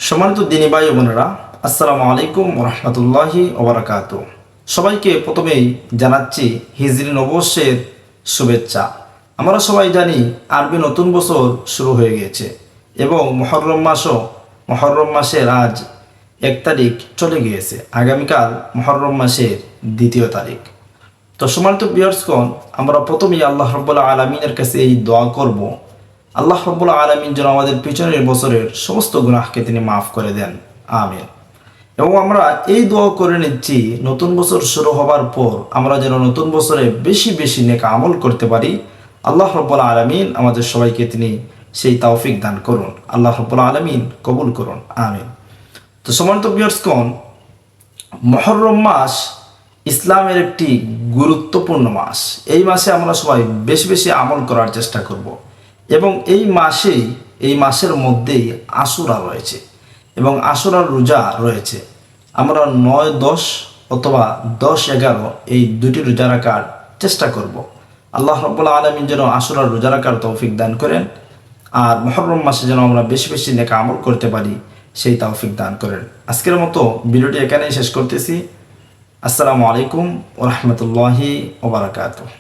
সম্মানিত দিনী ভাই ও বোনেরা, আসসালামু আলাইকুম রহমতুল্লাহি ওবরাকাত। সবাইকে প্রথমেই জানাচ্ছি হিজরি নববর্ষের শুভেচ্ছা। আমরা সবাই জানি আরবি নতুন বছর শুরু হয়ে গিয়েছে এবং মহররম মাসের আজ 1 তারিখ চলে গিয়েছে। আগামীকাল মহররম মাসের 2 তারিখ। তো সম্মানিত ভিউয়ার্সগণ, আমরা প্রথমেই আল্লাহ রাব্বুল আলামিনের কাছে এই দোয়া করব, আল্লাহ রাব্বুল আলামিন যেন আমাদের পিছনের বছরের সমস্ত গুনাহকে তিনি মাফ করে দেন, আমিন। এবং আমরা এই দোয়া করে নিচ্ছি, নতুন বছর শুরু হবার পর আমরা যেন নতুন বছরে বেশি বেশি নেক আমল করতে পারি। আল্লাহ রাব্বুল আলামিন আমাদের সবাইকে তিনি সেই তৌফিক দান করুন। আল্লাহ রাব্বুল আলামিন কবুল করুন, আমিন। তো সম্মানিত ভিউয়ার্সগণ, মহররম মাস ইসলামের একটি গুরুত্বপূর্ণ মাস। এই মাসে আমরা সবাই বেশি বেশি আমল করার চেষ্টা করব এবং এই মাসের মধ্যেই আশুরা রয়েছে এবং আশুরার রোজা রয়েছে। আমরা 9, 10 অথবা 10, 11 এই 2টি রোজা রাখার চেষ্টা করব। আল্লাহ রাব্বুল আলামিন যেন আশুরার রোজা রাখার তৌফিক দান করেন আর মহররম মাসে যেন আমরা বেশি বেশি নেক আমল করতে পারি, সেই তৌফিক দান করেন। আজকের মতো ভিডিওটি এখানেই শেষ করতেছি। আসসালামু আলাইকুম ওয়া রাহমাতুল্লাহি ওয়া বারাকাতুহু।